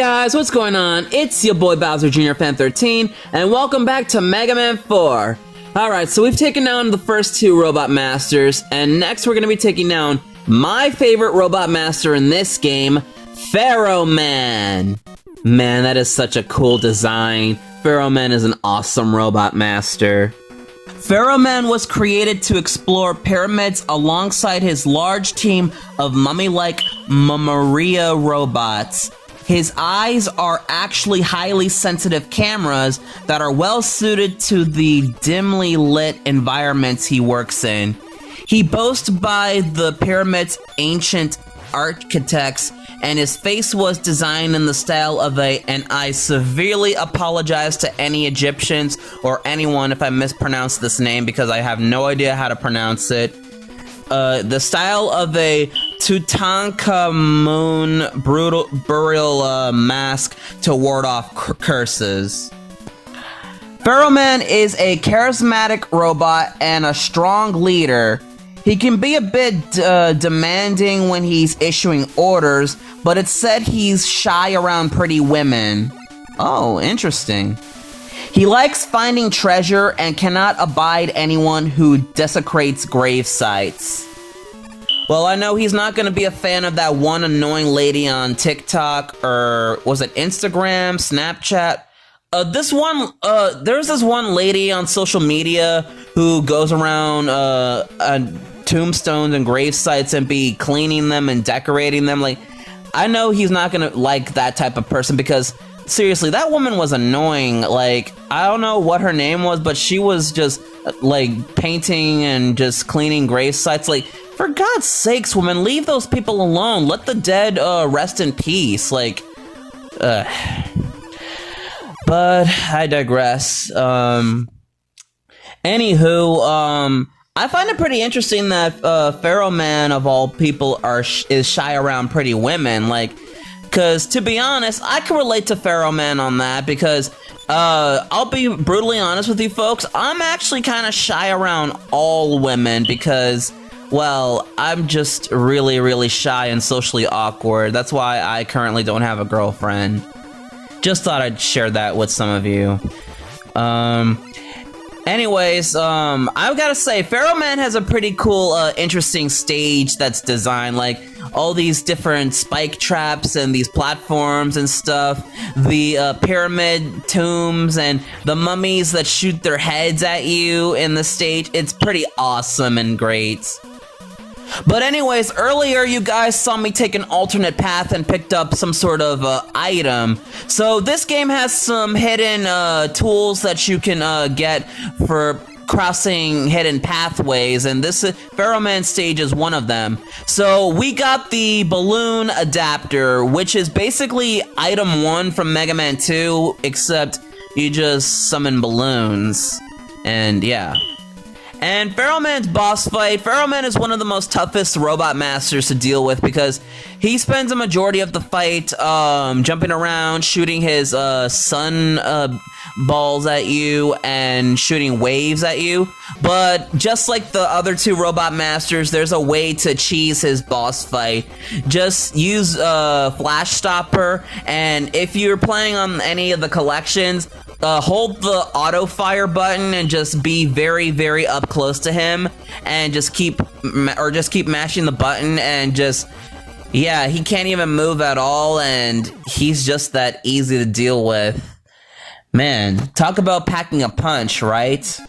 guys, what's going on? It's your boy Bowser Jr. Fan 13, and welcome back to Mega Man 4. Alright, so we've taken down the first two Robot Masters, and next we're going to be taking down my favorite Robot Master in this game, Pharaoh Man. Man, that is such a cool design. Pharaoh Man is an awesome Robot Master. Pharaoh Man was created to explore pyramids alongside his large team of mummy-like Mamaria robots. His eyes are actually highly sensitive cameras that are well suited to the dimly lit environments he works in. He boasts by the pyramid's ancient architects, and his face was designed in the style of and I severely apologize to any Egyptians or anyone if I mispronounce this name because I have no idea how to pronounce it. The style of a Tutankhamun burial mask to ward off curses. Pharaoh Man is a charismatic robot and a strong leader. He can be a bit demanding when he's issuing orders, but it's said he's shy around pretty women. Oh, interesting. He likes finding treasure and cannot abide anyone who desecrates grave sites. Well, I know he's not going to be a fan of that one annoying lady on TikTok, or was it Instagram, Snapchat? There's this one lady on social media who goes around tombstones and grave sites and be cleaning them and decorating them. Like, I know he's not going to like that type of person because seriously, that woman was annoying. Like, I don't know what her name was, but she was just, like, painting and just cleaning grave sites. Like, for God's sakes, woman, leave those people alone. Let the dead, rest in peace. Like, But I digress. Anywho, I find it pretty interesting that, Pharaoh Man, of all people, is shy around pretty women. Like, because, to be honest, I can relate to Pharaoh Man on that because, I'll be brutally honest with you folks, I'm actually kind of shy around all women because, well, I'm just really, really shy and socially awkward. That's why I currently don't have a girlfriend. Just thought I'd share that with some of you. Anyways, I've gotta say, Pharaoh Man has a pretty cool, interesting stage that's designed, like, all these different spike traps and these platforms and stuff, the, pyramid tombs and the mummies that shoot their heads at you in the stage. It's pretty awesome and great. But anyways, earlier you guys saw me take an alternate path and picked up some sort of item. So this game has some hidden tools that you can get for crossing hidden pathways, and this Pharaoh Man stage is one of them. So we got the balloon adapter, which is basically item 1 from Mega Man 2, except you just summon balloons. And yeah. And Pharaoh Man's boss fight, Pharaoh Man is one of the most toughest robot masters to deal with because he spends a majority of the fight jumping around, shooting his sun balls at you and shooting waves at you. But just like the other two robot masters, there's a way to cheese his boss fight. Just use Flash Stopper, and if you're playing on any of the collections, hold the auto fire button and just be very, very up close to him, and just keep mashing the button and just, yeah, he can't even move at all, and he's just that easy to deal with. Man, talk about packing a punch, right?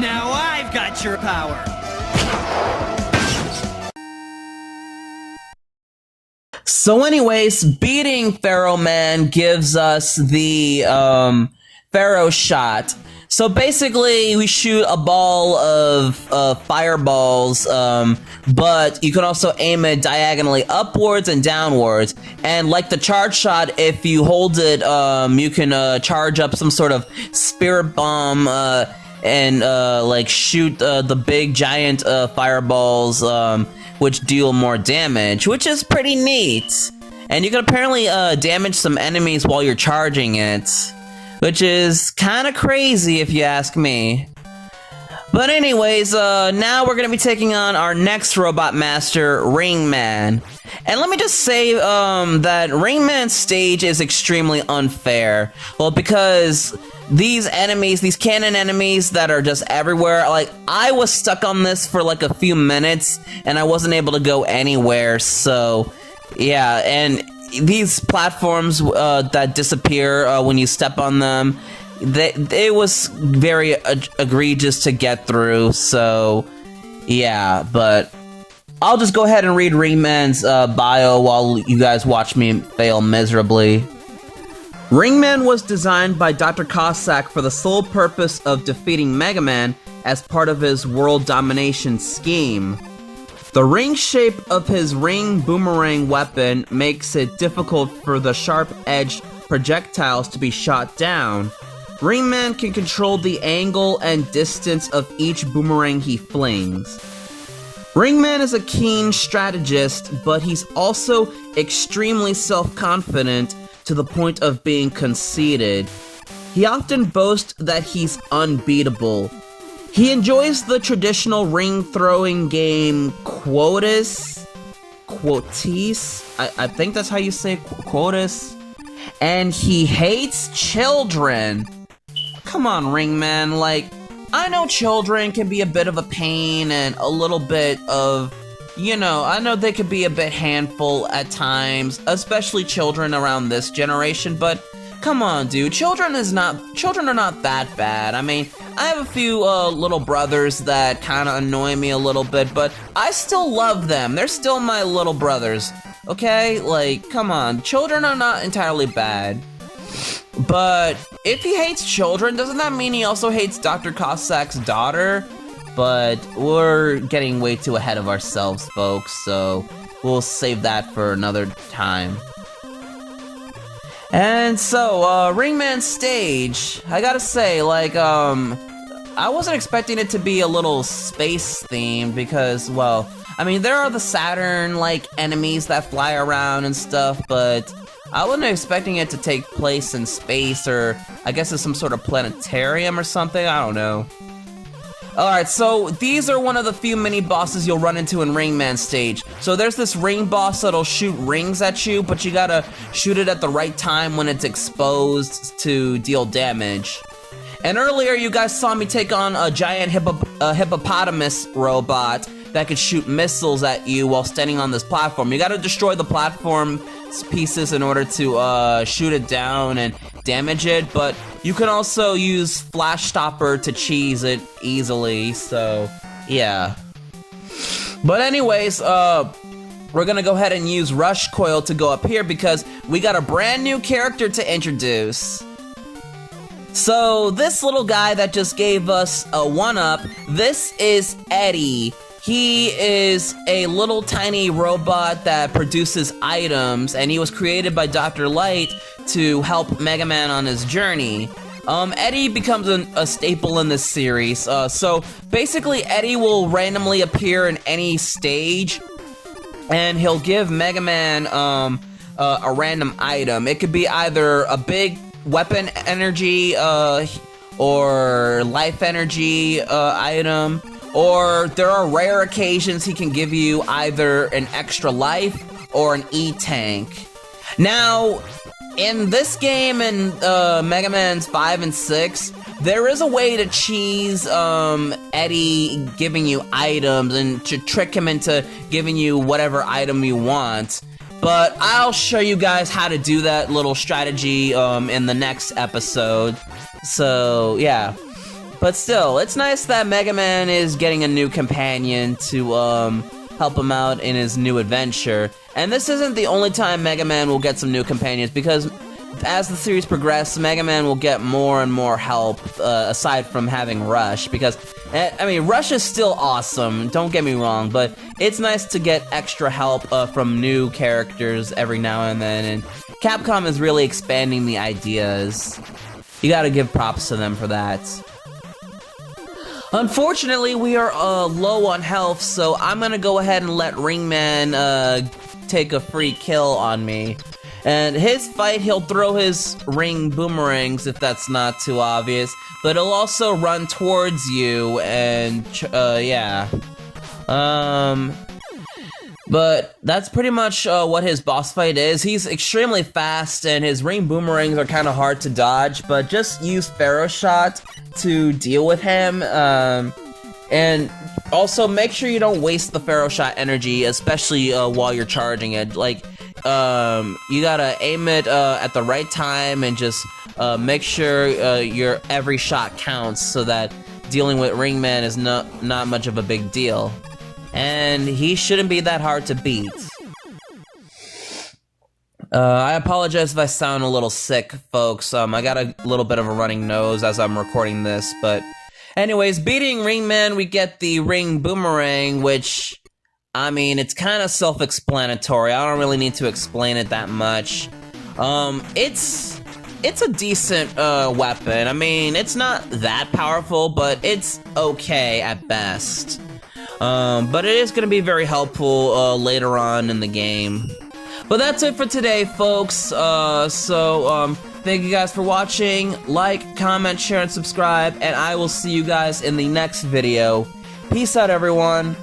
Now I've got your power! So anyways, beating Pharaoh Man gives us the, Pharaoh shot. So basically, we shoot a ball of fireballs, but you can also aim it diagonally upwards and downwards. And like the charge shot, if you hold it, you can charge up some sort of spirit bomb, and like shoot the big giant fireballs, which deal more damage, which is pretty neat. And you can apparently damage some enemies while you're charging it. which is kind of crazy if you ask me. But anyways, now we're gonna be taking on our next robot master, Ringman. And let me just say, that Ringman's stage is extremely unfair. Well, because these enemies, these cannon enemies that are just everywhere, like, I was stuck on this for like a few minutes, and I wasn't able to go anywhere, so, yeah, and these platforms, that disappear, when you step on them, it was very egregious to get through, so yeah, but I'll just go ahead and read Ringman's bio while you guys watch me fail miserably. Ringman was designed by Dr. Cossack for the sole purpose of defeating Mega Man as part of his world domination scheme. The ring shape of his ring boomerang weapon makes it difficult for the sharp-edged projectiles to be shot down. Ringman can control the angle and distance of each boomerang he flings. Ringman is a keen strategist, but he's also extremely self-confident to the point of being conceited. He often boasts that he's unbeatable. He enjoys the traditional ring-throwing game Quotis? I think that's how you say Quotis. And he hates children. Come on, Ringman, like, I know children can be a bit of a pain and a little bit of, you know, I know they could be a bit handful at times, especially children around this generation, but come on, dude, children are not that bad. I mean, I have a few little brothers that kind of annoy me a little bit, but I still love them. They're still my little brothers, okay? Like, come on, children are not entirely bad. But if he hates children, doesn't that mean he also hates Dr. Cossack's daughter? But we're getting way too ahead of ourselves, folks, so we'll save that for another time. And so, Ringman's stage, I gotta say, like, I wasn't expecting it to be a little space-themed because, well, I mean, there are the Saturn-like enemies that fly around and stuff, but I wasn't expecting it to take place in space, or I guess it's some sort of planetarium or something, I don't know. Alright, so these are one of the few mini-bosses you'll run into in Ringman's stage. So there's this ring boss that'll shoot rings at you, but you gotta shoot it at the right time when it's exposed to deal damage. And earlier you guys saw me take on a giant hippopotamus robot that could shoot missiles at you while standing on this platform. You gotta destroy the platform pieces in order to shoot it down and damage it, but you can also use Flash Stopper to cheese it easily, so yeah. But anyways, we're gonna go ahead and use Rush Coil to go up here because we got a brand new character to introduce. So this little guy that just gave us a 1-up, this is Eddie. He is a little tiny robot that produces items, and he was created by Dr. Light to help Mega Man on his journey. Eddie becomes a staple in this series. So basically, Eddie will randomly appear in any stage, and he'll give Mega Man a random item. It could be either a big weapon energy or life energy item. Or there are rare occasions he can give you either an extra life or an E-Tank. Now, in this game, in Mega Man's 5 and 6, there is a way to cheese Eddie giving you items and to trick him into giving you whatever item you want. But I'll show you guys how to do that little strategy in the next episode. So, yeah. But still, it's nice that Mega Man is getting a new companion to help him out in his new adventure. And this isn't the only time Mega Man will get some new companions, because as the series progresses, Mega Man will get more and more help, aside from having Rush, because, I mean, Rush is still awesome, don't get me wrong, but it's nice to get extra help from new characters every now and then, and Capcom is really expanding the ideas. You gotta give props to them for that. Unfortunately, we are low on health, so I'm gonna go ahead and let Ringman take a free kill on me. And his fight, he'll throw his ring boomerangs if that's not too obvious, but he'll also run towards you and, yeah. But that's pretty much what his boss fight is. He's extremely fast, and his ring boomerangs are kind of hard to dodge, but just use Pharaoh Shot to deal with him. And also make sure you don't waste the Pharaoh Shot energy, especially while you're charging it. Like, you gotta aim it at the right time and just make sure your every shot counts so that dealing with Ringman is not much of a big deal. And he shouldn't be that hard to beat. I apologize if I sound a little sick, folks. I got a little bit of a running nose as I'm recording this, but anyways, beating Ringman, we get the ring boomerang, which, I mean, it's kind of self-explanatory. I don't really need to explain it that much. It's a decent weapon. I mean, it's not that powerful, but it's okay at best. But it is going to be very helpful later on in the game. But that's it for today, folks. Thank you guys for watching. Like, comment, share, and subscribe, and I will see you guys in the next video. Peace out, everyone.